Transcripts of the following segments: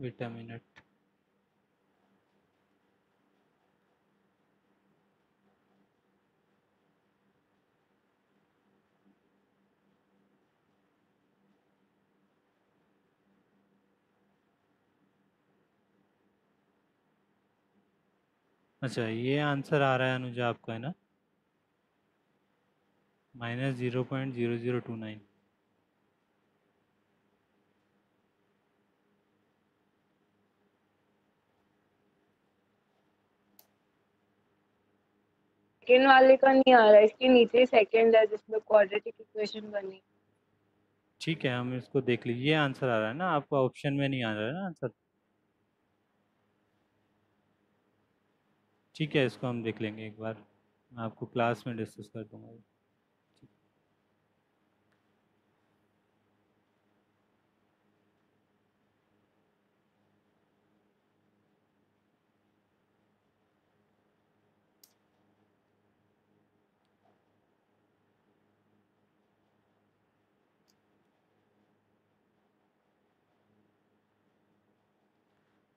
Wait a minute. अच्छा, ये answer आ रहा है अनुजा आपका, है ना? -0.0029। सेकेंड वाले का नहीं आ रहा है, इसके नीचे सेकेंड है जिसमें क्वाड्रेटिक इक्वेशन बनी। ठीक है, हम इसको देख लीजिए। ये आंसर आ रहा है ना आपका, ऑप्शन में नहीं आ रहा है ना आंसर? ठीक है, इसको हम देख लेंगे एक बार। मैं आपको क्लास में डिस्कस कर दूंगा।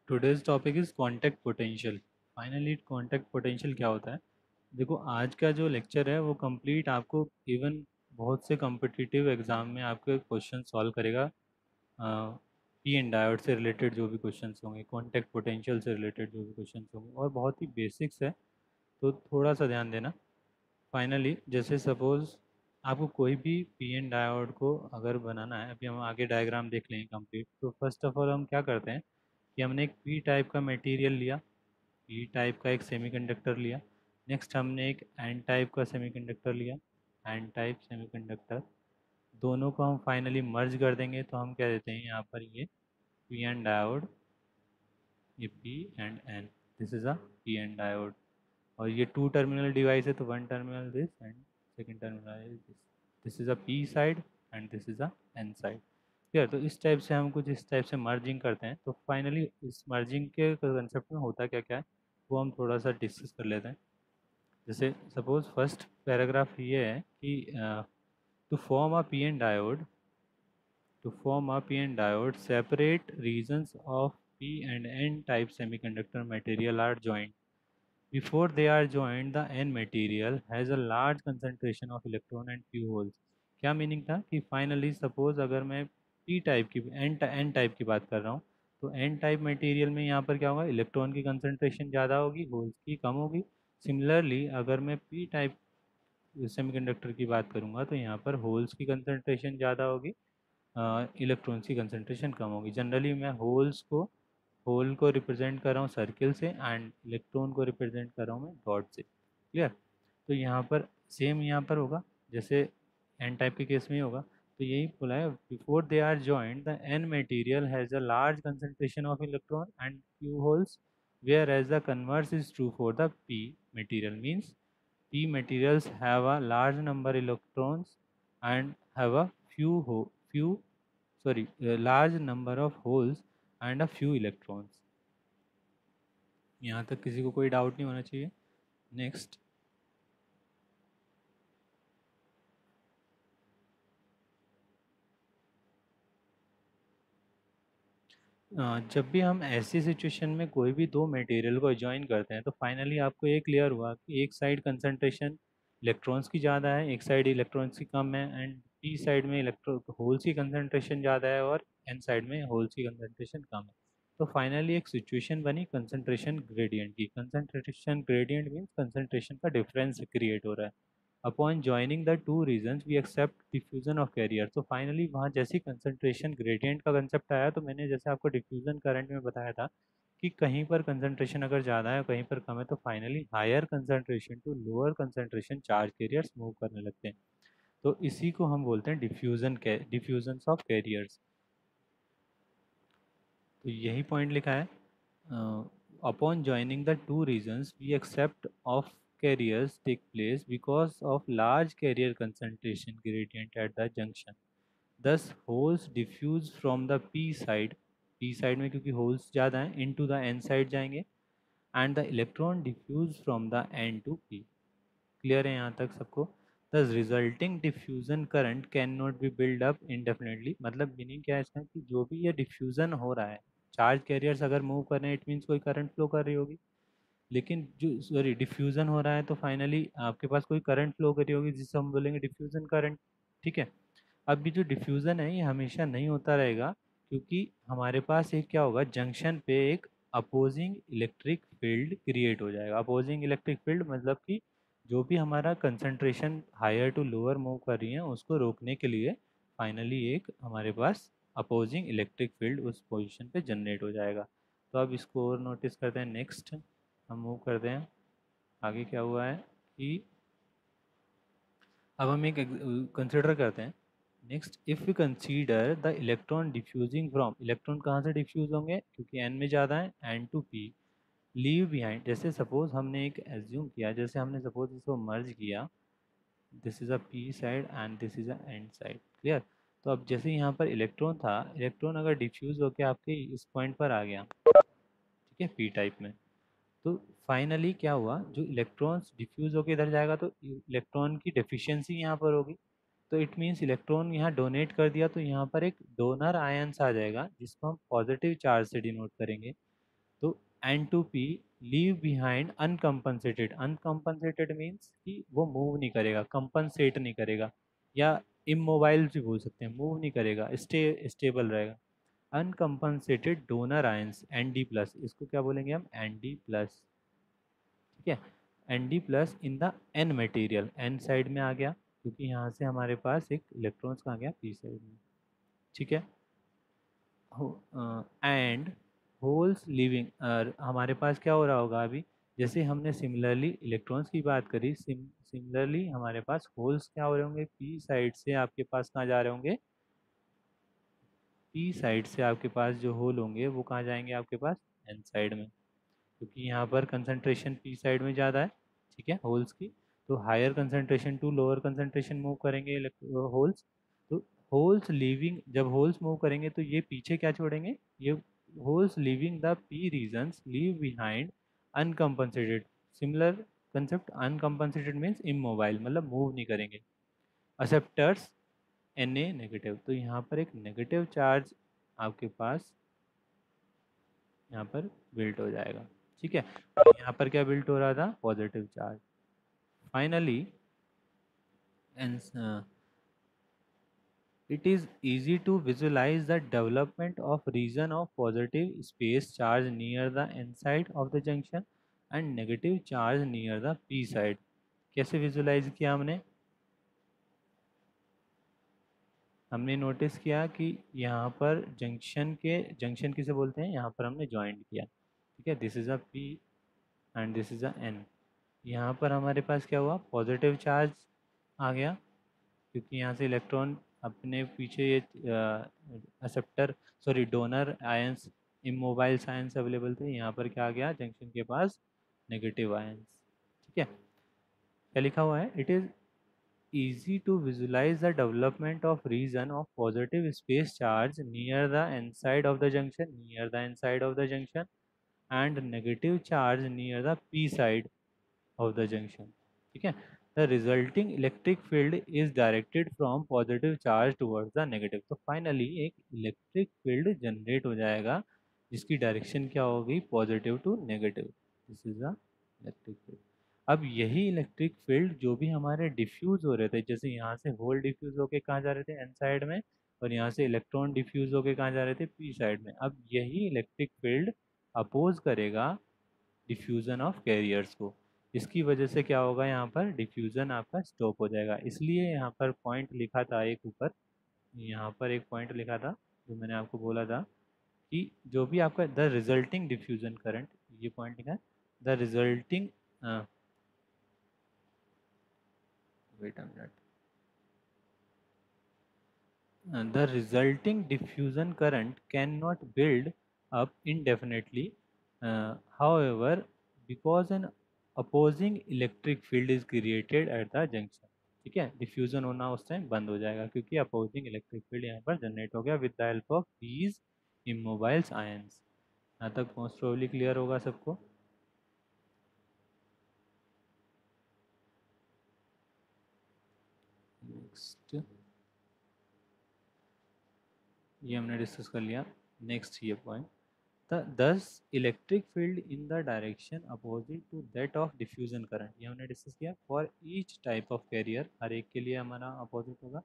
Today's topic is contact potential. Finally contact potential क्या होता है? देखो, आज का जो लेक्चर है वो कंप्लीट आपको इवन बहुत से कॉम्पिटिटिव एग्जाम में आपके क्वेश्चन सॉल्व करेगा। पी एंड डायोड से रिलेटेड जो भी क्वेश्चंस होंगे, कांटेक्ट पोटेंशियल से रिलेटेड जो भी क्वेश्चंस होंगे, और बहुत ही बेसिक्स है, तो थोड़ा सा ध्यान देना। फाइनली जैसे सपोज आपको कोई भी पी एन डायोड को अगर बनाना है, अभी हम आगे डायग्राम देख लेंगे कंप्लीट। तो फर्स्ट ऑफ ऑल हम क्या करते हैं कि हमने एक पी टाइप का मटेरियल लिया, पी टाइप का एक सेमीकंडक्टर लिया। नेक्स्ट हमने एक एन टाइप का सेमीकंडक्टर लिया, एन टाइप सेमीकंडक्टर। दोनों को हम फाइनली मर्ज कर देंगे, तो हम क्या देते हैं यहाँ पर, ये पी एन डायोड, ये P and N, this is a P N diode. और ये टू टर्मिनल डिवाइस है, तो one terminal this and second terminal is this. This is a P side and this is a N side. Clear? तो इस type से हम कुछ इस टाइप से मर्जिंग करते हैं। तो फाइनली इस मर्जिंग के कंसेप्ट में होता क्या क्या है, वो हम थोड़ा सा डिस्कस कर लेते हैं। जैसे सपोज फर्स्ट पैराग्राफ ये है कि to form a P N diode, to form a PN diode, separate regions of P and N type semiconductor material are joined. Before they are joined, the N material has a large concentration of electron and few holes. क्या meaning था कि finally suppose अगर मैं P type की N type की बात कर रहा हूँ, तो N टाइप मटेरियल में यहाँ पर क्या होगा, इलेक्ट्रॉन की कंसंट्रेशन ज़्यादा होगी, होल्स की कम होगी। सिमिलरली अगर मैं P टाइप सेमीकंडक्टर की बात करूँगा, तो यहाँ पर होल्स की कंसंट्रेशन ज़्यादा होगी, इलेक्ट्रॉन्स की कंसंट्रेशन कम होगी। जनरली मैं होल को रिप्रेजेंट कर रहा हूँ सर्किल से, एंड इलेक्ट्रॉन को रिप्रेजेंट कर रहा हूँ मैं डॉट से। क्लियर? तो यहाँ पर सेम यहाँ पर होगा, जैसे एन टाइप के केस में ही होगा। तो यही बोला है, before they are joined the N material has a large concentration of electron and few holes, whereas the converse is true for the P material. Means P materials have a large number electrons and have a large number of holes and a few electrons. यहाँ तक किसी को कोई doubt नहीं होना चाहिए। Next, जब भी हम ऐसी सिचुएशन में कोई भी दो मटेरियल को ज्वाइन करते हैं, तो फाइनली आपको ये क्लियर हुआ कि एक साइड कंसंट्रेशन इलेक्ट्रॉन्स की ज़्यादा है, एक साइड इलेक्ट्रॉन्स की कम है, एंड पी साइड में इलेक्ट्रो होल्स की कंसंट्रेशन ज़्यादा है और एन साइड में होल्स की कंसंट्रेशन कम है। तो फाइनली एक सिचुएशन बनी कंसंट्रेशन ग्रेडियंट की। कंसंट्रेशन ग्रेडियंट मीन्स कंसंट्रेशन का डिफरेंस क्रिएट हो रहा है। Upon joining the two regions we accept diffusion of carrier. तो फाइनली वहाँ जैसी कंसंट्रेशन ग्रेडियंट का कंसेप्ट आया, तो मैंने जैसे आपको डिफ्यूजन करंट में बताया था कि कहीं पर कंसंट्रेशन अगर ज़्यादा है कहीं पर कम है, तो finally higher concentration to lower concentration charge carriers move करने लगते हैं। तो इसी को हम बोलते हैं डिफ्यूजन ऑफ कैरियर्स। तो यही पॉइंट लिखा है, upon joining the two regions, we accept of carriers take place because of large carrier concentration gradient at the junction. Thus, holes diffuse from the P side में क्योंकि holes ज़्यादा हैं, into the N side जाएंगे, and the electron diffuse from the N to P. Clear है यहाँ तक सबको? Thus, resulting diffusion current cannot be built up indefinitely। मतलब मीनिंग क्या है इसका कि जो भी ये डिफ्यूजन हो रहा है, चार्ज कैरियर्स अगर मूव कर रहे हैं इट मीन्स कोई करंट फ्लो कर रही होगी, लेकिन जो सॉरी डिफ्यूज़न हो रहा है तो फाइनली आपके पास कोई करंट फ्लो कर रही होगी जिसे हम बोलेंगे डिफ्यूज़न करंट। ठीक है। अब ये जो डिफ्यूज़न है ये हमेशा नहीं होता रहेगा, क्योंकि हमारे पास एक क्या होगा, जंक्शन पे एक अपोजिंग इलेक्ट्रिक फील्ड क्रिएट हो जाएगा। अपोजिंग इलेक्ट्रिक फील्ड मतलब कि जो भी हमारा concentration higher to lower move कर रही है उसको रोकने के लिए फाइनली एक हमारे पास अपोजिंग इलेक्ट्रिक फील्ड उस पोजीशन पे जनरेट हो जाएगा। तो अब इसको और नोटिस करते हैं। नेक्स्ट हम मूव करते हैं आगे। क्या हुआ है कि अब हम एक कंसिडर करते हैं। Next if we consider the electron diffusing from, electron कहाँ से डिफ्यूज होंगे क्योंकि एन में ज़्यादा है, N to P, leave behind. जैसे सपोज हमने एक एज्यूम किया, जैसे हमने सपोज इसको मर्ज किया, this is a P side and this is a and side. Clear. तो अब जैसे यहाँ पर इलेक्ट्रॉन था, इलेक्ट्रॉन अगर डिफ्यूज होकर आपके इस पॉइंट पर आ गया, ठीक है, पी टाइप में, तो फाइनली क्या हुआ, जो इलेक्ट्रॉन्स डिफ्यूज होकर इधर जाएगा तो इलेक्ट्रॉन की डेफिशिएंसी यहाँ पर होगी। तो इट मीन्स इलेक्ट्रॉन यहाँ डोनेट कर दिया तो यहाँ पर एक डोनर आयंस आ जाएगा जिसको हम पॉजिटिव चार्ज से डिनोट करेंगे। तो N2P लीव बिहाइंड अनकम्पनसेटेड। अनकम्पनसेटेड मीन्स कि वो मूव नहीं करेगा, कंपनसेट नहीं करेगा, या इमोबाइल भी बोल सकते हैं, मूव नहीं करेगा, स्टेबल रहेगा। अनकम्पनसेटेड डोनर आयंस Nd+, इसको क्या बोलेंगे हम, Nd+। ठीक है। Nd+ in the N material, N side में आ गया क्योंकि यहाँ से हमारे पास एक इलेक्ट्रॉन्स कहाँ गया, पी साइड में। ठीक है। एंड होल्स लिविंग, हमारे पास क्या हो रहा होगा अभी, जैसे हमने सिमिलरली इलेक्ट्रॉन्स की बात करी, सिमिलरली हमारे पास होल्स क्या हो रहे होंगे, पी साइड से आपके पास कहाँ जा रहे होंगे, पी साइड से आपके पास जो होल होंगे वो कहाँ जाएंगे आपके पास, एन साइड में, क्योंकि यहाँ पर कंसंट्रेशन पी साइड में ज़्यादा है। ठीक है, होल्स की। तो higher concentration to lower concentration move करेंगे होल्स। तो होल्स लीविंग, जब होल्स मूव करेंगे तो ये पीछे क्या छोड़ेंगे, ये holes leaving the P regions leave behind uncompensated. Similar concept, uncompensated means immobile, मतलब मूव नहीं करेंगे। एक्सेप्टर्स Na-, तो यहाँ पर एक नेगेटिव चार्ज आपके पास यहाँ पर बिल्ट हो जाएगा। ठीक है। और यहाँ पर क्या बिल्ट हो रहा था, positive charge. Finally it is easy to visualize the development of region of positive space charge near the n side of the junction and negative charge near the p side। कैसे visualise किया हमने, हमने notice किया कि यहाँ पर junction किसे बोलते हैं, यहाँ पर हमने ज्वाइंट किया। ठीक है, this is a P and this is a N. यहाँ पर हमारे पास क्या हुआ, पॉजिटिव चार्ज आ गया क्योंकि यहाँ से इलेक्ट्रॉन अपने पीछे ये acceptor sorry donor ions, immobile ions available थे। यहाँ पर क्या आ गया, जंक्शन के पास नेगेटिव आयंस। ठीक है। क्या लिखा हुआ है, it is easy to visualize the development of region of positive space charge near the inside of the junction and negative charge near the p side of the junction। ठीक है। the resulting electric field is directed from positive charge towards the negative। तो finally एक electric field generate हो जाएगा जिसकी direction क्या होगी, positive to negative. This is the electric field. अब यही इलेक्ट्रिक फील्ड जो भी हमारे डिफ्यूज हो रहे थे, जैसे यहाँ से होल डिफ्यूज होके कहाँ जा रहे थे, एन साइड में, और यहाँ से इलेक्ट्रॉन डिफ्यूज होके कहाँ जा रहे थे, पी साइड में। अब यही इलेक्ट्रिक फील्ड अपोज करेगा डिफ्यूज़न ऑफ कैरियर्स को। इसकी वजह से क्या होगा, यहाँ पर डिफ्यूज़न आपका स्टॉप हो जाएगा। इसलिए यहाँ पर पॉइंट लिखा था एक ऊपर, यहाँ पर एक पॉइंट लिखा था जो मैंने आपको बोला था कि जो भी आपका द रिजल्टिंग डिफ्यूज़न करंट, ये पॉइंट लिखा है, the resulting wait a minute, the resulting diffusion current cannot build up indefinitely, however, because an opposing electric field is created at the junction। ठीक है, डिफ्यूजन होना उस टाइम बंद हो जाएगा क्योंकि अपोजिंग इलेक्ट्रिक फील्ड यहाँ पर जनरेट हो गया with the help of these immobiles ions. यहाँ तक मोस्ट प्रोबेबली क्लियर होगा सबको। नेक्स्ट ये हमने डिस्कस कर लिया। नेक्स्ट ये point, thus electric field in the direction opposite to that of diffusion current, ये हमने डिस्कस किया। For each type of carrier, हर एक के लिए हमारा अपोजिट होगा।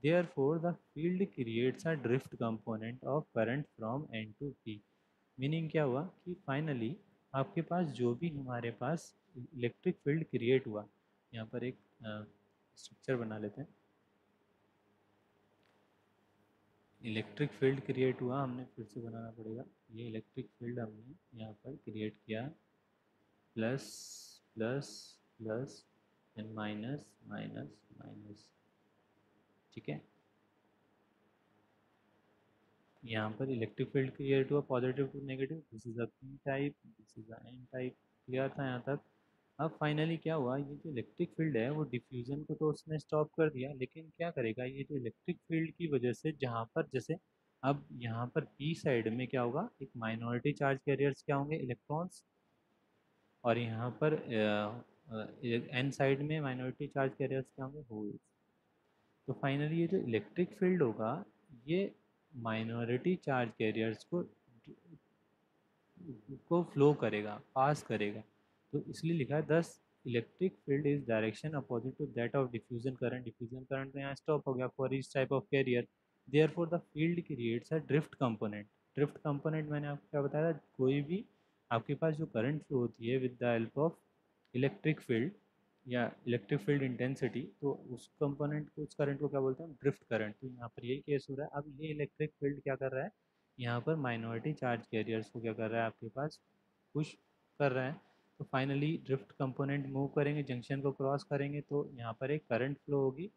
Therefore the field creates a drift component of current from N to P. Meaning क्या हुआ कि फाइनली आपके पास जो भी हमारे पास इलेक्ट्रिक फील्ड क्रिएट हुआ, यहाँ पर एक स्ट्रक्चर बना लेते हैं। इलेक्ट्रिक फील्ड क्रिएट हुआ, हमने फिर से बनाना पड़ेगा। ये इलेक्ट्रिक फील्ड हमने यहाँ पर क्रिएट किया, plus plus plus and minus minus minus, ठीक है। यहाँ पर इलेक्ट्रिक फील्ड क्रिएट हुआ positive to negative, this is a P type, this is a N type. Clear था यहाँ तक? अब फाइनली क्या हुआ, ये जो इलेक्ट्रिक फील्ड है वो डिफ्यूजन को तो उसने स्टॉप कर दिया, लेकिन क्या करेगा ये जो इलेक्ट्रिक फील्ड की वजह से, जहाँ पर जैसे अब यहाँ पर पी साइड में क्या होगा, एक माइनॉरिटी चार्ज कैरियर्स क्या होंगे, इलेक्ट्रॉन्स। और यहाँ पर एन साइड में माइनॉरिटी चार्ज कैरियर्स क्या होंगे, होल्स। तो फाइनली ये जो इलेक्ट्रिक फील्ड होगा, ये माइनॉरिटी चार्ज कैरियर्स को फ्लो करेगा, पास करेगा। तो इसलिए लिखा है 10 electric field is direction opposite to that of diffusion current. Diffusion current तो यहाँ स्टॉप हो गया for each type of carrier. Therefore the field creates a drift component. Drift component मैंने आपको क्या बताया था, कोई भी आपके पास जो करंट फ्लो होती है with the help of electric field या इलेक्ट्रिक फील्ड इंटेंसिटी, तो उस कंपोनेंट को, उस करंट को क्या बोलते हैं, ड्रिफ्ट करंट। तो यहाँ पर यही केस हो रहा है। अब ये इलेक्ट्रिक फील्ड क्या कर रहा है, यहाँ पर माइनॉरिटी चार्ज कैरियर्स को क्या कर रहा है, आपके पास पुश कर रहा है। तो फाइनली ड्रिफ्ट कंपोनेंट मूव करेंगे, जंक्शन को क्रॉस करेंगे, तो यहाँ पर एक करंट फ्लो होगी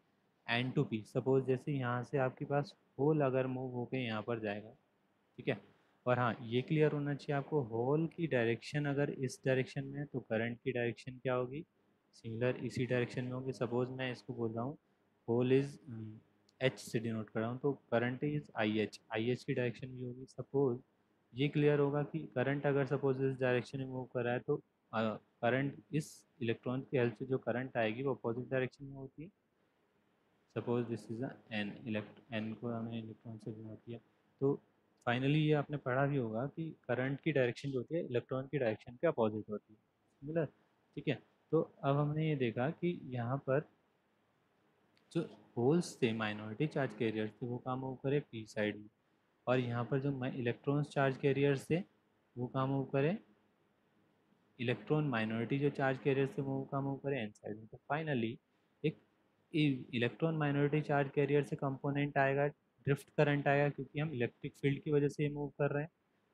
एन टू पी। सपोज जैसे यहाँ से आपके पास होल अगर मूव होकर यहाँ पर जाएगा, ठीक है। और हाँ, ये क्लियर होना चाहिए आपको, होल की डायरेक्शन अगर इस डायरेक्शन में है तो करंट की डायरेक्शन क्या होगी, सिमिलर इसी डायरेक्शन में होगी। सपोज मैं इसको बोल रहा हूँ होल इज एच से डिनोट कर रहा हूँ, तो करंट इज आई एच की डायरेक्शन भी होगी। सपोज ये क्लियर होगा कि करंट अगर सपोज इस डायरेक्शन में मूव कर रहा है, तो करंट इस इलेक्ट्रॉन की हेल्प से जो करंट आएगी वो अपोजिट डायरेक्शन में होती है। Suppose this is an N को हमने इलेक्ट्रॉन से डिनोट किया। तो फाइनली ये आपने पढ़ा भी होगा कि करंट की डायरेक्शन जो होती है इलेक्ट्रॉन की डायरेक्शन के अपोजिट होती है, सिमिलर, ठीक है। तो अब हमने ये देखा कि यहाँ पर जो होल्स थे, माइनॉरिटी चार्ज कैरियर थे, वो काम मूव करे पी साइड में। और यहाँ पर जो इलेक्ट्रॉन्स चार्ज कैरियर्स थे वो काम मूव करे, इलेक्ट्रॉन माइनॉरिटी जो चार्ज कैरियर से मूव का मूव करे एन साइड में। तो फाइनली एक इलेक्ट्रॉन माइनॉरिटी चार्ज कैरियर से कंपोनेंट आएगा, ड्रिफ्ट करंट आएगा, क्योंकि हम इलेक्ट्रिक फील्ड की वजह से मूव कर रहे हैं।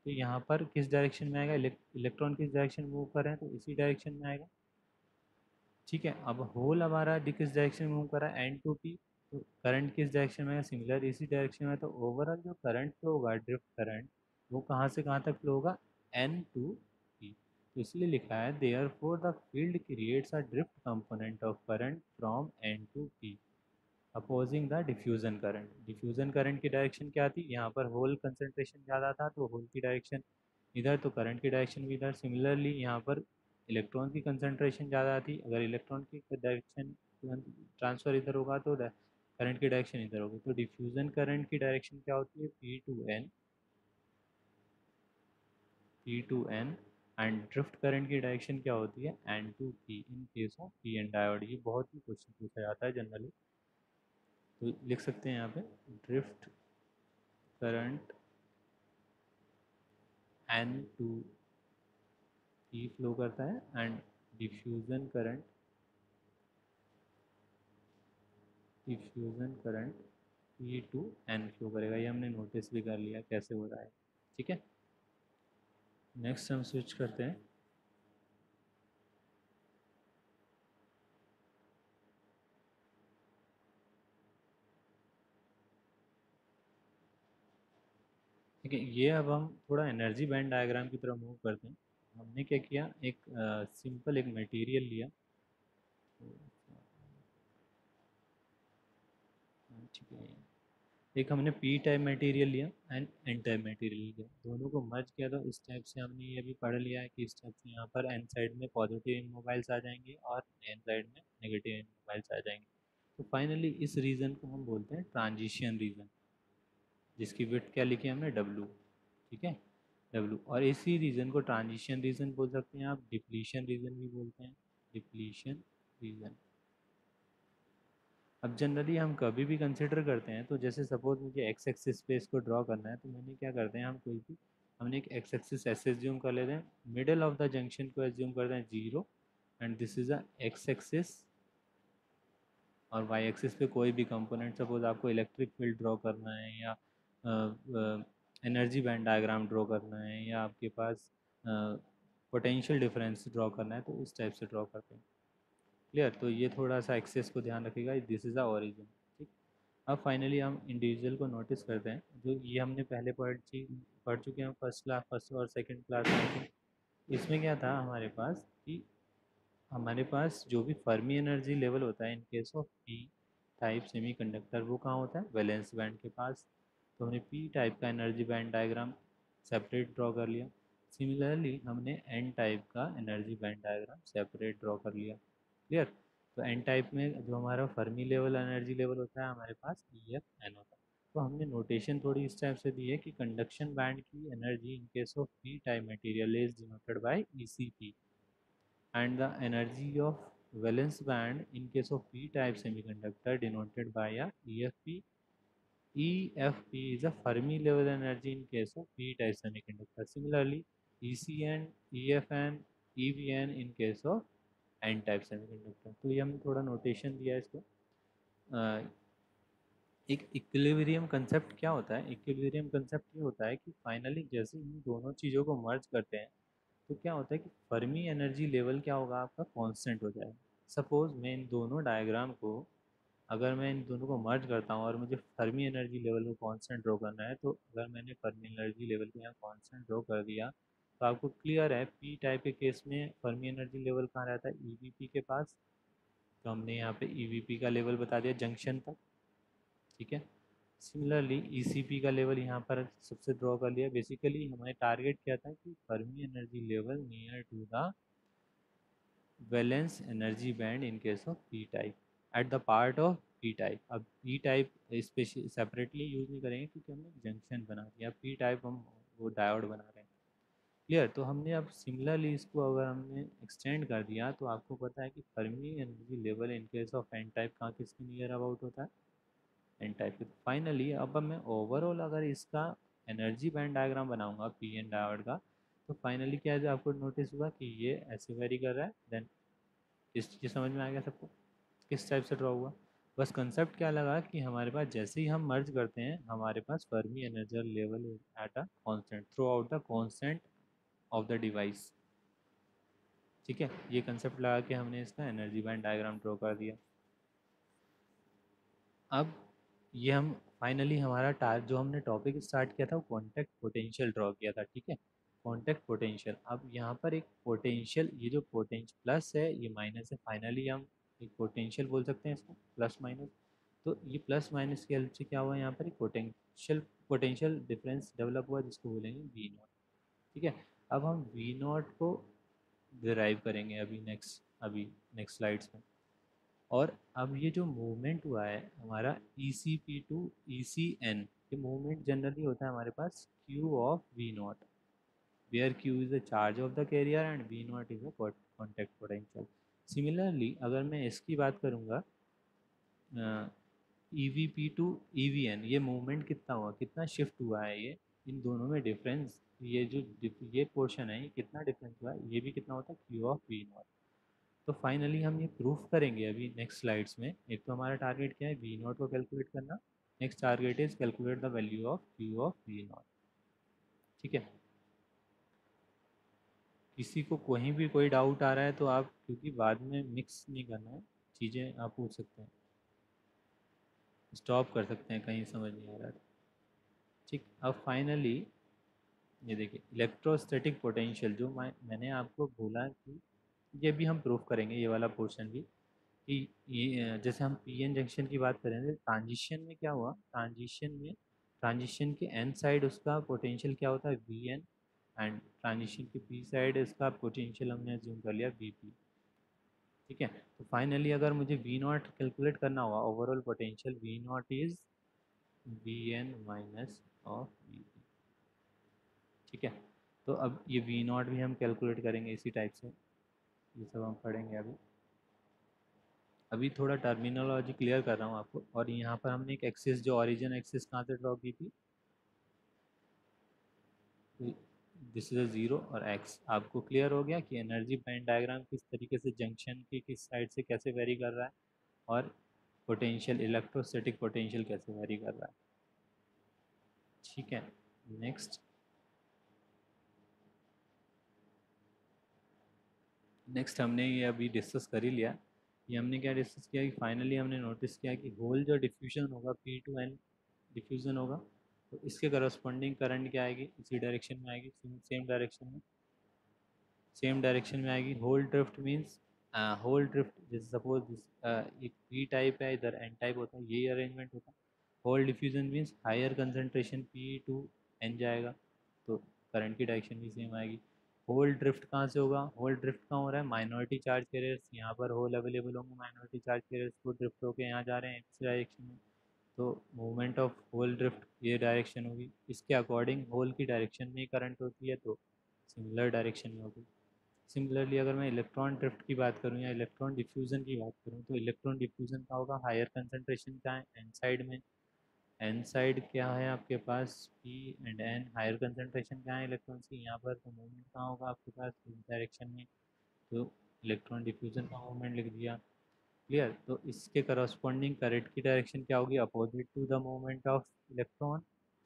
तो यहाँ पर किस डायरेक्शन में आएगा, इलेक्ट्रॉन किस डायरेक्शन में मूव कर रहे हैं, तो इसी डायरेक्शन में आएगा, ठीक है। अब होल हमारा किस डायरेक्शन में मूव कर रहा है, एन टू पी। तो करंट किस डायरेक्शन में है, सिमिलर इसी डायरेक्शन में है। तो ओवरऑल जो करंट फ्लो होगा, ड्रिफ्ट करंट, वो कहाँ से कहाँ तक फ्लो होगा, एन टू पी। तो इसलिए लिखा है therefore the field creates a drift component of current from N to P opposing the diffusion current. Diffusion current की डायरेक्शन क्या थी, यहाँ पर होल कंसंट्रेशन ज़्यादा था तो होल की डायरेक्शन इधर, तो करंट की डायरेक्शन भी इधर। सिमिलरली यहाँ पर इलेक्ट्रॉन की कंसंट्रेशन ज़्यादा आती, अगर इलेक्ट्रॉन की डायरेक्शन ट्रांसफ़र इधर होगा तो करंट की डायरेक्शन इधर होगी। तो डिफ्यूज़न करंट की डायरेक्शन क्या होती है, P to N, P to N. And drift current की डायरेक्शन क्या होती है, N to P in case of P N diode. ये बहुत ही क्वेश्चन पूछा जाता है जनरली। तो लिख सकते हैं यहाँ पे drift current N to P flow करता है and diffusion current, diffusion current P to N flow करेगा। ये हमने नोटिस भी कर लिया कैसे हो रहा है, ठीक है। नेक्स्ट हम स्विच करते हैं। ठीक है, ये अब हम थोड़ा एनर्जी बैंड डायग्राम की तरफ मूव करते हैं। हमने क्या किया, एक सिंपल एक मटेरियल लिया, ठीक है। एक हमने पी टाइप मटेरियल लिया एंड एन टाइप मटेरियल लिया, दोनों को मर्ज किया। तो इस टाइप से हमने ये भी पढ़ लिया है कि इस टाइप से यहाँ पर एन साइड में पॉजिटिव इन मोबाइल्स आ जाएंगे और एन साइड में नेगेटिव इन मोबाइल्स आ जाएंगे। तो फाइनली इस रीजन को हम बोलते हैं ट्रांजिशन रीजन, जिसकी विड्थ क्या लिखी है हमने, डब्लू, ठीक है। डब्लू। और इसी रीजन को ट्रांजिशन रीजन बोल सकते हैं आप, डिप्लीशन रीजन भी बोलते हैं, डिप्लीशन रीजन। अब जनरली हम कभी भी कंसिडर करते हैं, तो जैसे सपोज मुझे एक्स एक्सिस पे इसको ड्रॉ करना है, तो मैंने क्या करते हैं, हम कोई भी हमने एक एक्स एक्सिस ऐसे एज्यूम कर लेते हैं, मिडल ऑफ द जंक्शन को एज्यूम करते हैं 0, and this is a x axis, और वाई एक्सिस पे कोई भी कंपोनेंट, सपोज आपको इलेक्ट्रिक फील्ड ड्रॉ करना है, या एनर्जी बैंड डायग्राम ड्रॉ करना है, या आपके पास पोटेंशियल डिफरेंस ड्रॉ करना है, तो इस टाइप से ड्रॉ करते हैं। क्लियर? तो ये थोड़ा सा एक्सेस को ध्यान रखिएगा, दिस इज़ द ओरिजिन। ठीक। अब फाइनली हम इंडिविजुअल को नोटिस करते हैं, जो ये हमने पहले पढ़ चुके हैं फर्स्ट क्लास, फर्स्ट और सेकंड क्लास में। इसमें क्या था हमारे पास कि हमारे पास जो भी फर्मी एनर्जी लेवल होता है इन case of P type semiconductor, वो कहाँ होता है, वैलेंस बैंड के पास। तो हमने पी टाइप का energy band diagram separate draw कर लिया। सिमिलरली हमने एन टाइप का energy band diagram separate draw कर लिया। क्लियर? तो एन टाइप में जो हमारा फर्मी लेवल एनर्जी लेवल होता है हमारे पास ई एफ एन होता है। तो हमने नोटेशन थोड़ी इस टाइप से दी है कि कंडक्शन बैंड की energy in case of P type material is denoted by E C P, and the energy of valence band in case of p-type semiconductor denoted by a EFP. EFP is a Fermi level energy in case of p-type semiconductor. Similarly, ECN, EFN, EVN in case of n-type semiconductor. तो ये हमने थोड़ा notation दिया है इसको। एक equilibrium concept क्या होता है, इक्विलिब्रियम कंसेप्ट ये होता है कि फाइनली जैसे इन दोनों चीज़ों को मर्ज करते हैं, तो क्या होता है कि फर्मी एनर्जी लेवल क्या होगा, आपका कांस्टेंट हो जाएगा। सपोज मैं इन दोनों डायग्राम को, अगर मैं इन दोनों को मर्ज करता हूँ और मुझे फर्मी एनर्जी लेवल को कांस्टेंट ड्रॉ करना है, तो अगर मैंने फर्मी एनर्जी लेवल को यहाँ कांस्टेंट ड्रॉ कर दिया, तो आपको क्लियर है पी टाइप के केस में फर्मी एनर्जी लेवल कहाँ रहता है, ईवीपी के पास। तो हमने यहाँ पे ईवीपी का लेवल बता दिया जंक्शन तक। ठीक है। सिमिलरली ईसीपी का लेवल यहाँ पर सबसे ड्रॉ कर लिया। बेसिकली हमारे टारगेट क्या था कि Fermi energy level near to the valence energy band in case of P type at the part of P type. अब P type specially separately use नहीं करेंगे क्योंकि हमने जंक्शन बना दिया, पी टाइप हम वो डायोड बना रहे हैं। क्लियर? तो हमने अब सिमिलरली इसको अगर हमने एक्सटेंड कर दिया, तो आपको पता है कि Fermi energy level in case of N type कहाँ किसके नियर अबाउट होता है, एन टाइप के। फाइनली अब मैं ओवरऑल अगर इसका एनर्जी बैंड डायग्राम बनाऊंगा पी एन डायोड का, तो फाइनली क्या है, जो आपको नोटिस हुआ कि ये ऐसे वेरी कर रहा है। देन इस चीज़ समझ में आ गया सबको किस टाइप से ड्रॉ हुआ। बस कंसेप्ट क्या लगा कि हमारे पास जैसे ही हम मर्ज करते हैं, हमारे पास Fermi energy level at a constant throughout the constant of the device. ठीक है, ये कंसेप्ट लगा के हमने इसका एनर्जी बैंड डायग्राम ड्रॉ कर दिया। अब ये हम फाइनली हमारा जो हमने टॉपिक स्टार्ट किया था वो कॉन्टैक्ट पोटेंशियल ड्रॉ किया था। ठीक है, कॉन्टैक्ट पोटेंशियल। अब यहाँ पर एक पोटेंशियल, ये जो पोटेंशियल प्लस है ये माइनस है, फाइनली हम एक पोटेंशियल बोल सकते हैं इसको, प्लस माइनस। तो ये प्लस माइनस की हेल्प से क्या हुआ, यहाँ पर एक पोटेंशियल पोटेंशियल डिफरेंस डेवलप हुआ जिसको बोलेंगे वी नॉट। ठीक है, अब हम वी नॉट को डिराइव करेंगे अभी नेक्स्ट स्लाइड्स में। और अब ये जो मूवमेंट हुआ है हमारा E C P to E C N, ये मूवमेंट जनरली होता है हमारे पास Q of V naught, where Q is the charge of the carrier and V naught is the contact potential. Similarly अगर मैं इसकी बात करूँगा E V P to E V N, ये मूवमेंट कितना हुआ, कितना शिफ्ट हुआ है, ये इन दोनों में डिफरेंस, ये जो ये पोर्शन है ये कितना डिफरेंस हुआ है, ये भी कितना होता है क्यू ऑफ वी नॉट। तो फाइनली हम ये प्रूफ करेंगे अभी नेक्स्ट स्लाइड्स में। एक तो हमारा टारगेट क्या है, वी नॉट को कैलकुलेट करना। Next target is calculate the value of Q of V naught. ठीक है, किसी को कहीं भी कोई डाउट आ रहा है तो आप, क्योंकि बाद में मिक्स नहीं करना है चीज़ें, आप पूछ सकते हैं, स्टॉप कर सकते हैं कहीं समझ नहीं आ रहा है तो। ठीक, अब फाइनली ये देखिए इलेक्ट्रोस्टैटिक पोटेंशियल, जो मैंने आपको बोला कि ये भी हम प्रूफ करेंगे, ये वाला पोर्शन भी, कि ये जैसे हम पी एन जंक्शन की बात करें तो ट्रांजिशन में क्या हुआ, ट्रांजिशन के एन साइड उसका पोटेंशियल क्या होता है वी एन, एंड ट्रांजिशन के पी साइड इसका पोटेंशियल हमने अज्यूम कर लिया वी पी। ठीक है, तो फाइनली अगर मुझे वी नॉट कैलकुलेट करना हुआ overall potential, V naught is V N minus of V P. ठीक है, तो अब ये वी नॉट भी हम कैलकुलेट करेंगे इसी टाइप से, ये सब हम पढ़ेंगे अभी। अभी थोड़ा टर्मिनोलॉजी क्लियर कर रहा हूँ आपको। और यहाँ पर हमने एक एक्सिस, जो ओरिजिन एक्सिस कहाँ से ड्रॉ की थी, दिस इज अ जीरो और एक्स। आपको क्लियर हो गया कि एनर्जी बैंड डायग्राम किस तरीके से जंक्शन की किस साइड से कैसे वेरी कर रहा है, और पोटेंशियल, इलेक्ट्रोस्टैटिक पोटेंशियल कैसे वेरी कर रहा है। ठीक है, नेक्स्ट। नेक्स्ट हमने ये अभी डिस्कस कर ही लिया। ये हमने क्या डिस्कस किया कि फाइनली हमने नोटिस किया कि होल जो डिफ्यूजन होगा, पी टू एन डिफ्यूजन होगा, तो इसके करस्पॉन्डिंग करंट क्या आएगी, इसी डायरेक्शन में आएगी, सेम डायरेक्शन में, सेम डायरेक्शन में आएगी। Hole drift means, hole drift जैसे सपोज दिस एक पी टाइप है, इधर एन टाइप होता है, यही अरेंजमेंट होता है। Hole diffusion means higher concentration P to N जाएगा, तो करंट की डायरेक्शन भी सेम आएगी। होल ड्रिफ्ट कहाँ से होगा, होल ड्रिफ्ट कहाँ हो रहा है, माइनॉरिटी चार्ज कैरियर्स, यहाँ पर होल अवेलेबल होंगे, माइनॉरिटी चार्ज कैरियर्स को ड्रिफ्ट होकर यहाँ जा रहे हैं इस डायरेक्शन में, तो मूवमेंट ऑफ होल ड्रिफ्ट ये डायरेक्शन होगी। इसके अकॉर्डिंग होल की डायरेक्शन में ही करंट होती है, तो सिमिलर डायरेक्शन में होगी। सिमिलरली अगर मैं इलेक्ट्रॉन ड्रिफ्ट की बात करूँ या इलेक्ट्रॉन डिफ्यूज़न की बात करूँ, तो इलेक्ट्रॉन डिफ्यूज़न का होगा हायर कंसंट्रेशन का है एन साइड में। एन साइड क्या है आपके पास, P and N, higher concentration क्या है इलेक्ट्रॉन्स की यहाँ पर, तो मूवमेंट कहाँ होगा आपके पास इस डायरेक्शन में, तो इलेक्ट्रॉन डिफ्यूज़न का मूवमेंट लिख दिया। क्लियर, तो इसके करस्पॉन्डिंग करंट की डायरेक्शन क्या होगी, opposite to the movement of electron.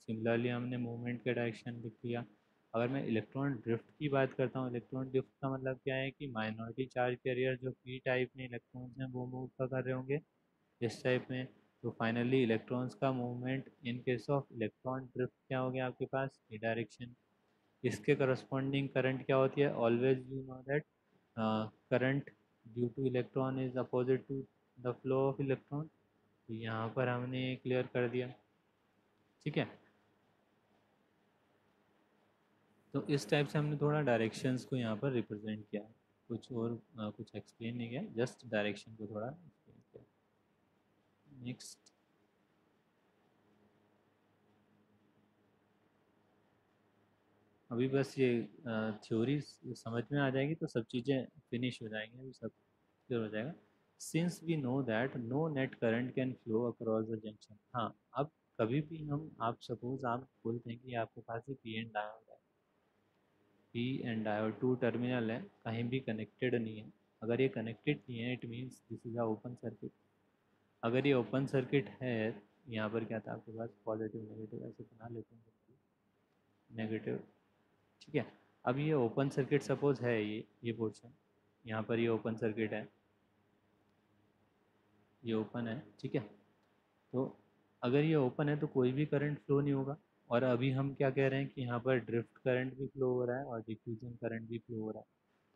Similarly हमने मूवमेंट के डायरेक्शन लिख दिया। अगर मैं इलेक्ट्रॉन ड्रिफ्ट की बात करता हूँ, इलेक्ट्रॉन ड्रिफ्ट का मतलब क्या है कि माइनॉरिटी चार्ज कैरियर जो पी टाइप में इलेक्ट्रॉन्स हैं वो मूव कर रहे होंगे इस टाइप में, तो फाइनली इलेक्ट्रॉन्स का movement in case of electron drift क्या हो गया आपके पास, ये डायरेक्शन। इसके करस्पॉन्डिंग करंट क्या होती है, always you know that current due to electron is opposite to the flow of electron, तो यहाँ पर हमने क्लियर कर दिया। ठीक है, तो इस टाइप से हमने थोड़ा डायरेक्शंस को यहाँ पर रिप्रेजेंट किया है, कुछ और कुछ एक्सप्लेन नहीं किया, जस्ट डायरेक्शन को थोड़ा एक्सप्लेन किया। नेक्स्ट, अभी बस ये थ्योरी समझ में आ जाएगी तो सब चीज़ें फिनिश हो जाएंगी, अभी सब क्लियर हो जाएगा। Since we know that no net current can flow across the junction. हाँ, अब कभी भी हम, आप सपोज आप बोलते हैं कि आपके पास ये पी एन डायोड है, P and diode two terminal है, कहीं भी कनेक्टेड नहीं है। अगर ये कनेक्टेड नहीं है, it means this is a open circuit. अगर ये ओपन सर्किट है, यहाँ पर क्या था आपके पास, पॉजिटिव नेगेटिव ऐसे बना लेते हैं, नेगेटिव। ठीक है, अब ये ओपन सर्किट सपोज है, ये पोर्शन यहाँ पर ये ओपन सर्किट है, ये ओपन है। ठीक है, तो अगर ये ओपन है तो कोई भी करंट फ्लो नहीं होगा। और अभी हम क्या कह रहे हैं कि यहाँ पर ड्रिफ्ट करंट भी फ्लो हो रहा है और डिफ्यूजन करंट भी फ्लो हो रहा है।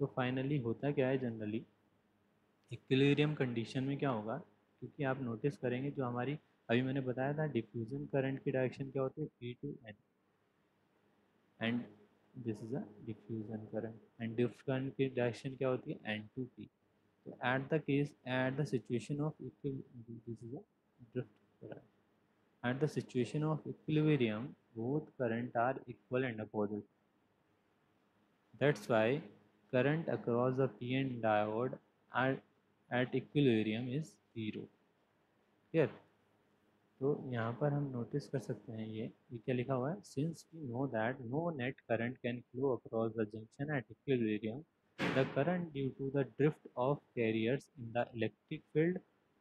तो फाइनली होता क्या है, जनरली इक्विलिब्रियम कंडीशन में क्या होगा, क्योंकि आप नोटिस करेंगे जो हमारी, अभी मैंने बताया था डिफ्यूजन करंट की डायरेक्शन क्या होती है, P to N, and this is a diffusion current, and drift current की डायरेक्शन क्या होती है, एन टू पी। तो at the situation of this is a drift current, at the situation of equilibrium both current are equal and opposite. That's why current across the PN diode at, at equilibrium is zero. Clear? तो यहाँ पर हम notice कर सकते हैं, ये क्या लिखा हुआ है, since we know that no net current can flow across the junction at equilibrium, the current due to the drift of carriers in the electric field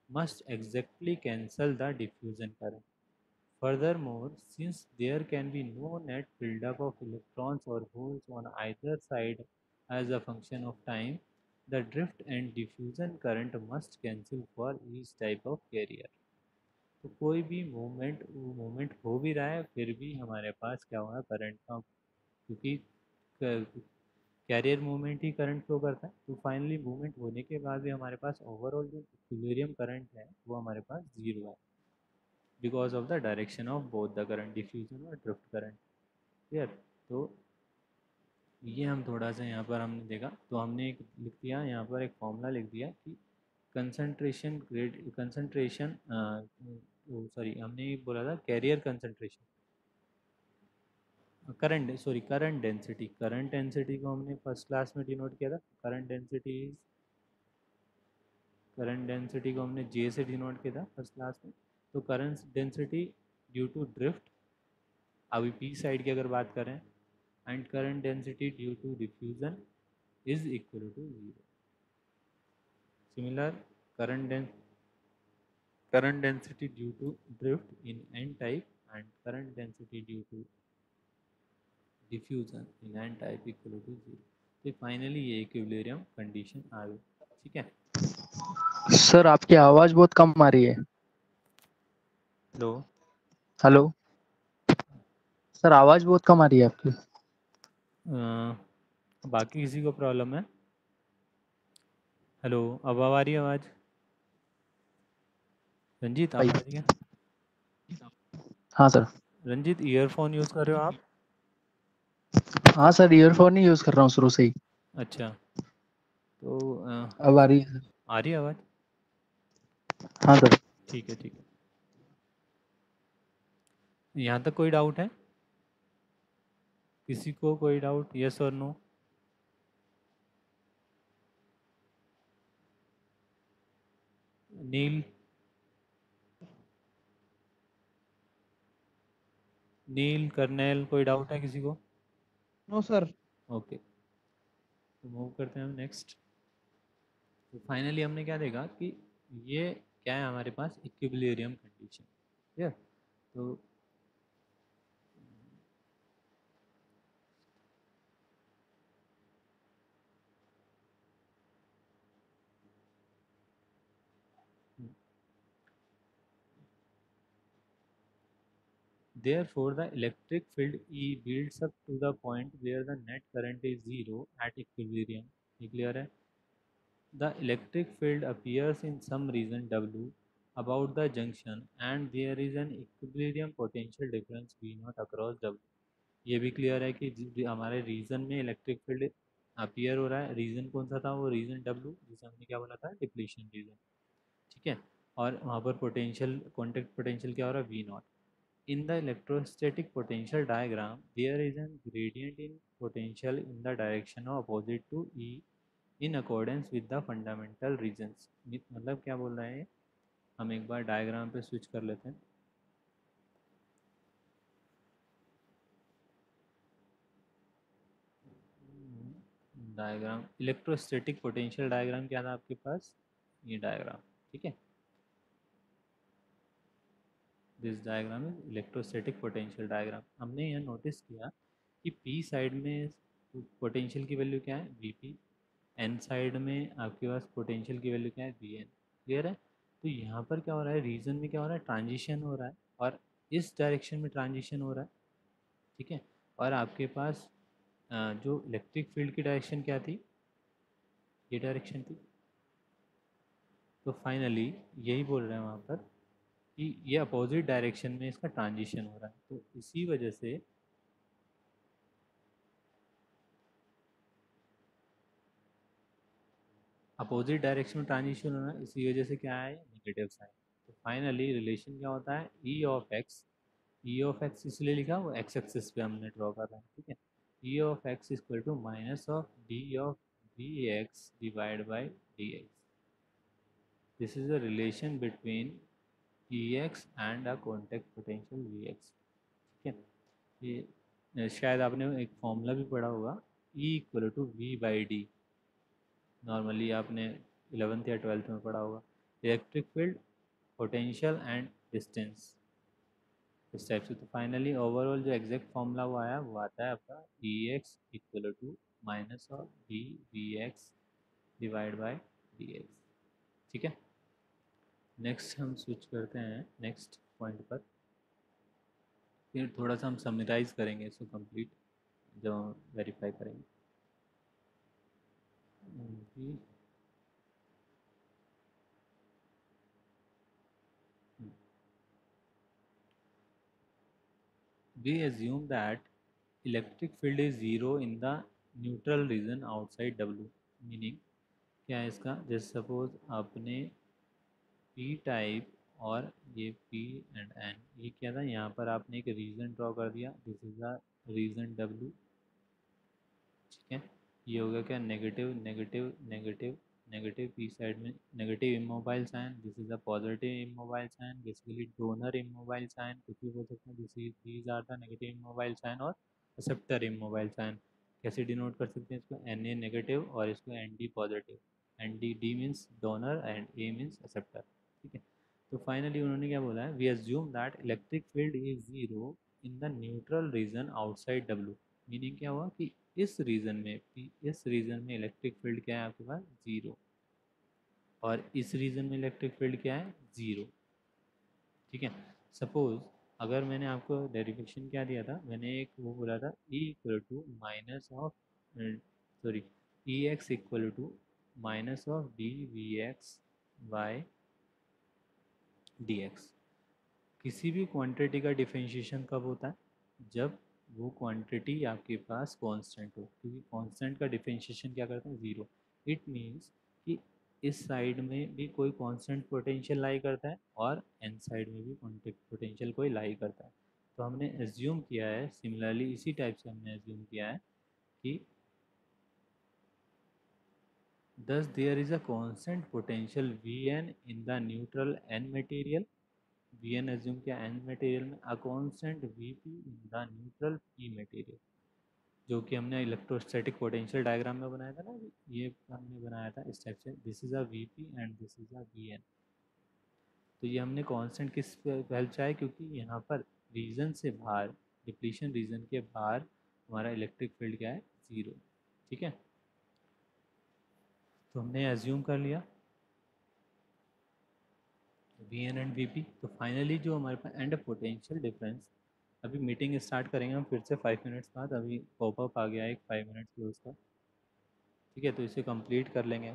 must exactly cancel the diffusion current. Furthermore, since there can be no net buildup of electrons or holes on either side as a function of time, the drift and diffusion current must cancel for each type of carrier. तो कोई भी movement हो भी रहा है, फिर भी हमारे पास क्या होगा, करंट का, क्योंकि कैरियर मूवमेंट ही करंट फ्लो करता है, तो फाइनली मूवमेंट होने के बाद भी हमारे पास ओवरऑल जो इक्विलिब्रियम करंट है वो हमारे पास जीरो है, because of the direction of both the current, diffusion और ड्रिफ्ट करंट। क्लियर, तो ये हम थोड़ा सा यहाँ पर हमने देखा, तो हमने एक लिख दिया यहाँ पर, एक फॉर्मूला लिख दिया कि कंसंट्रेशन ग्रेड कंसंट्रेशन, सॉरी हमने बोला था कैरियर कंसंट्रेशन, करंट डेंसिटी को हमने फर्स्ट क्लास में डिनोट किया था। करंट डेंसिटी को हमने जे से डिनोट किया था फर्स्ट क्लास में। तो current density due to drift, अभी पी साइड की अगर बात करें, and current density due to diffusion is equal to zero. Similar, current current density due to drift in n type and current density due to diffusion in n type equal to zero। तो finally ये equilibrium condition आ गई। ठीक है। Sir आपकी आवाज बहुत कम आ रही है। हेलो। हेलो सर, आवाज बहुत कम आ रही है आपकी। बाकी किसी को प्रॉब्लम है? हेलो, अब आ रही है आवाज़? रंजीत आप आ रही है? हाँ सर। रंजीत ईयरफोन यूज़ कर रहे हो आप? हाँ सर, ईयरफोन ही यूज कर रहा हूँ शुरू से ही। अच्छा, तो अब आ रही है सर। आ रही है आवाज़? हाँ सर। ठीक है, ठीक है। यहाँ तक कोई डाउट है? किसी को कोई डाउट, यस और नो? नील, कर्नेल, कोई डाउट है किसी को? No sir. ओके, तो मूव करते हैं हम नेक्स्ट। तो फाइनली हमने क्या देखा कि ये क्या है हमारे पास, इक्विलिब्रियम कंडीशन। ठीक है। तो therefore the electric field E builds up to the point where the net current is zero at equilibrium। ये क्लियर है? The electric field appears in some region W about the junction and there is an equilibrium potential difference V naught across W। ये भी clear है कि हमारे reason में electric field appear हो रहा है। रीजन कौन सा था? वो रीजन डब्ल्यू, जिसे हमने क्या बोला था, डिप्लीशन रीजन। ठीक है। और वहाँ पर पोटेंशियल, कॉन्टैक्ट पोटेंशियल क्या हो रहा है, V naught. In the electrostatic potential diagram there is an gradient in potential in the direction of opposite to E in accordance with the fundamental reasons. मतलब क्या बोल रहे हैं, हम एक बार डायग्राम पे स्विच कर लेते हैं। डायग्राम, इलेक्ट्रोस्टैटिक पोटेंशियल डायग्राम क्या था आपके पास, ये डायग्राम। ठीक है, this diagram is electrostatic potential diagram. हमने यह नोटिस किया कि पी साइड में पोटेंशियल की वैल्यू क्या है, वी पी। एन साइड में आपके पास पोटेंशियल की वैल्यू क्या है, वी एन। क्लियर है? तो यहाँ पर क्या हो रहा है, रीजन में क्या हो रहा है, ट्रांजिशन हो रहा है, और इस डायरेक्शन में ट्रांजिशन हो रहा है। ठीक है। और आपके पास जो इलेक्ट्रिक फील्ड की डायरेक्शन क्या थी, ये डायरेक्शन थी। तो फाइनली यही बोल रहे हैं वहाँ पर कि ये अपोजिट डायरेक्शन में इसका ट्रांजिशन हो रहा है। तो इसी वजह से अपोजिट डायरेक्शन में ट्रांजिशन होना, इसी वजह से क्या है, नेगेटिव साइन। तो फाइनली रिलेशन क्या होता है, E of x. E of x इसलिए लिखा, वो एक्स एक्सिस पे हमने ड्रॉ कर रहे हैं। ठीक है। E of X equal to minus of D of V X divide by D X. This is the relation between E X and a contact potential V X. ठीक है। ये शायद आपने एक फॉर्मूला भी पढ़ा होगा, E equal to V by D. Normally आपने 11th या 12th में पढ़ा होगा। Electric field, potential and distance, इस टाइप से। तो फाइनली ओवरऑल जो एग्जैक्ट फॉर्मूला वो आया, वो आता है आपका E X equal to minus of D V X divide by D X. ठीक है। नेक्स्ट हम स्विच करते हैं नेक्स्ट पॉइंट पर, फिर थोड़ा सा हम समराइज करेंगे इसको कंप्लीट जब हम वेरीफाई करेंगे। हम्म, we assume that electric field is zero in the neutral region outside W। Meaning क्या है इसका, जैसे सपोज आपने P टाइप और ये P एंड N, ये क्या था, यहाँ पर आपने एक रीजन ड्रॉ कर दिया, this is the region W, ठीक है। ये हो गया क्या, negative negative negative negative, P side में negative immobile sign, this is a positive immobile sign, basically donor immobile sign कुछ भी बोल सकते हैं, this is these are the negative immobile sign और एक्सेप्टर इमोबाइल साइन। कैसे डिनोट कर सकते हैं इसको, Na नेगेटिव और इसको Nd positive, Nd D means donor and A means acceptor, ठीक है। तो फाइनली उन्होंने क्या बोला है, we assume that electric field is zero in the neutral region outside W। Meaning क्या हुआ कि इस रीजन में इलेक्ट्रिक फील्ड क्या है आपके पास, जीरो, और इस रीजन में इलेक्ट्रिक फील्ड क्या है, जीरो, ठीक है। सपोज अगर मैंने आपको डेरिवेशन क्या दिया था, मैंने एक वो बोला था E equal to minus of, sorry, E X equal to minus of D V X by D X. किसी भी क्वांटिटी का डिफरेंशिएशन कब होता है, जब वो क्वांटिटी आपके पास कांस्टेंट हो, क्योंकि कांस्टेंट का डिफरेंशिएशन क्या करता है, ज़ीरो। इट मीन्स कि इस साइड में भी कोई कांस्टेंट पोटेंशियल लाई करता है और एन साइड में भी कांस्टेंट पोटेंशियल कोई लाई करता है। तो हमने एज्यूम किया है, सिमिलरली इसी टाइप से हमने एज्यूम किया है कि thus there is a constant potential Vn in the neutral n material, Vn assume किया n मटेरियल में, a constant Vp in the neutral p material, जो कि हमने इलेक्ट्रोस्टैटिक पोटेंशियल डायग्राम में बनाया था ना, ये हमने बनाया था इस टाइप से, this is a Vp and this is a Vn। तो ये हमने कांस्टेंट किस हेल्प से आया, क्योंकि यहाँ पर रीजन से बाहर, डिप्लीशन रीजन के बाहर हमारा इलेक्ट्रिक फील्ड क्या है, ज़ीरो, ठीक है। तो हमने एज्यूम कर लिया V N and V P. तो फाइनली जो हमारे पास एंड पोटेंशियल डिफरेंस, अभी मीटिंग स्टार्ट करेंगे हम फिर से 5 मिनट्स बाद, अभी पॉपअप आ गया है एक 5 मिनट्स की उसका, ठीक है। तो इसे कंप्लीट कर लेंगे।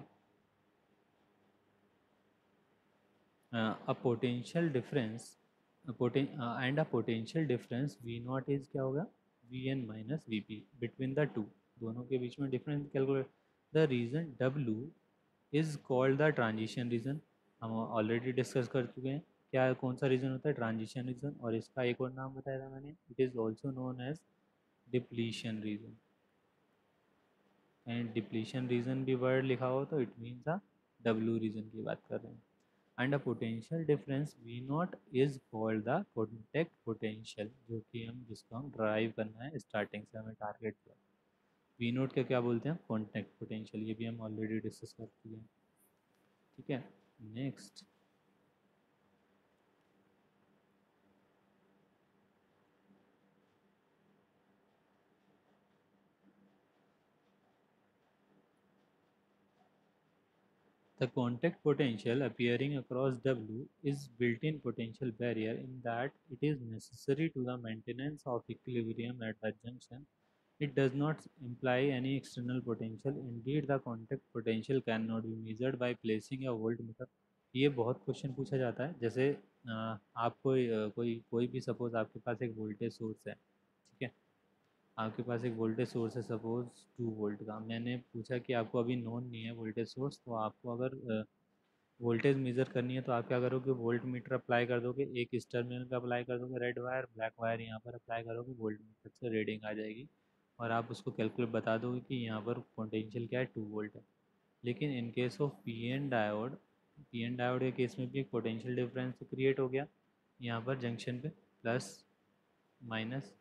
A potential difference and a potential difference V naught is क्या होगा, V N minus V P between the two, दोनों के बीच में difference calculate. The region W is called the transition region, हम ऑलरेडी डिस्कस कर चुके हैं क्या, कौन सा रीजन होता है, ट्रांजिशन रीजन, और इसका एक और नाम बताया था मैंने, it is also known as depletion region. And depletion region भी वर्ड लिखा हो तो it means a W region की बात कर रहे हैं। And a potential difference V naught is called the contact potential, जो कि हम जिसको हम ड्राइव करना है स्टार्टिंग से हमें टारगेट किया। वी नोट क्या क्या बोलते हैं, कॉन्टेक्ट पोटेंशियल, ये भी हम ऑलरेडी डिस्कस कर चुके हैं, ठीक है। Next, the contact potential appearing across W is built-in potential barrier in that it is necessary to the maintenance of equilibrium at the junction. It does not imply any external potential. Indeed, the contact potential cannot be measured by placing a voltmeter. ये बहुत question पूछा जाता है, जैसे आपको कोई भी suppose आपके पास एक वोल्टेज सोर्स है, ठीक है। आपके पास एक वोल्टेज सोर्स है सपोज 2 वोल्ट का, मैंने पूछा कि आपको अभी नोन नहीं है वोल्टेज सोर्स, तो आपको अगर वोल्टेज मेज़र करनी है तो आप क्या करोगे, वोल्ट मीटर अप्लाई कर दोगे, एक इस टर्मिनल पे अप्लाई कर दोगे रेड वायर, ब्लैक वायर यहाँ पर अप्लाई करोगे, वोल्ट मीटर से रीडिंग आ जाएगी और आप उसको कैलकुलेट बता दोगे कि यहाँ पर पोटेंशियल क्या है, 2 वोल्ट है। लेकिन in case of P N diode के केस में भी एक पोटेंशियल डिफरेंस क्रिएट हो गया यहाँ पर जंक्शन पे, प्लस माइनस,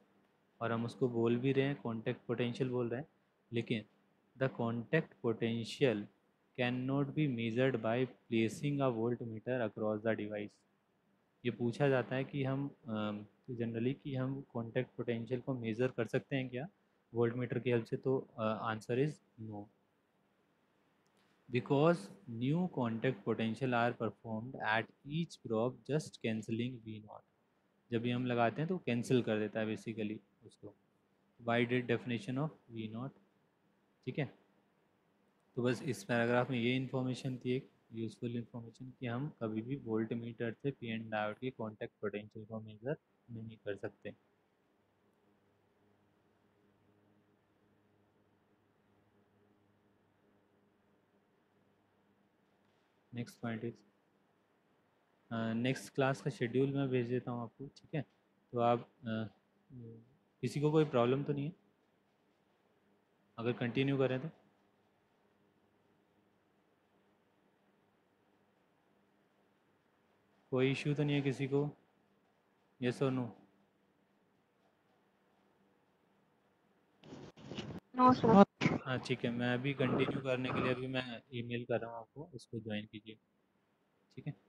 और हम उसको बोल भी रहे हैं कॉन्टैक्ट पोटेंशियल बोल रहे हैं, लेकिन the contact potential can not be measured by placing a volt meter across the device. ये पूछा जाता है कि हम जनरली कि हम कॉन्टैक्ट पोटेंशियल को मेज़र कर सकते हैं क्या वोल्ट मीटर की हेल्प से, तो answer is no, because new contact potential are performed at each probe just cancelling V naught, जब भी हम लगाते हैं तो कैंसिल कर देता है बेसिकली उसको, wide definition of V naught, ठीक है। तो बस इस पैराग्राफ में ये इन्फॉर्मेशन थी, एक यूज़फुल इन्फॉर्मेशन कि हम कभी भी वोल्ट मीटर से पी एन डायोड के कॉन्टैक्ट पोटेंशियल को मेज़र नहीं कर सकते। Next point is, next class का शेड्यूल मैं भेज देता हूँ आपको, ठीक है। तो आप किसी को कोई प्रॉब्लम तो नहीं है अगर कंटिन्यू करें तो? कोई इश्यू तो नहीं है किसी को? यस और नो? No sir. हाँ ठीक है, मैं अभी कंटिन्यू करने के लिए अभी मैं ईमेल कर रहा हूँ आपको, उसको ज्वाइन कीजिए। ठीक है।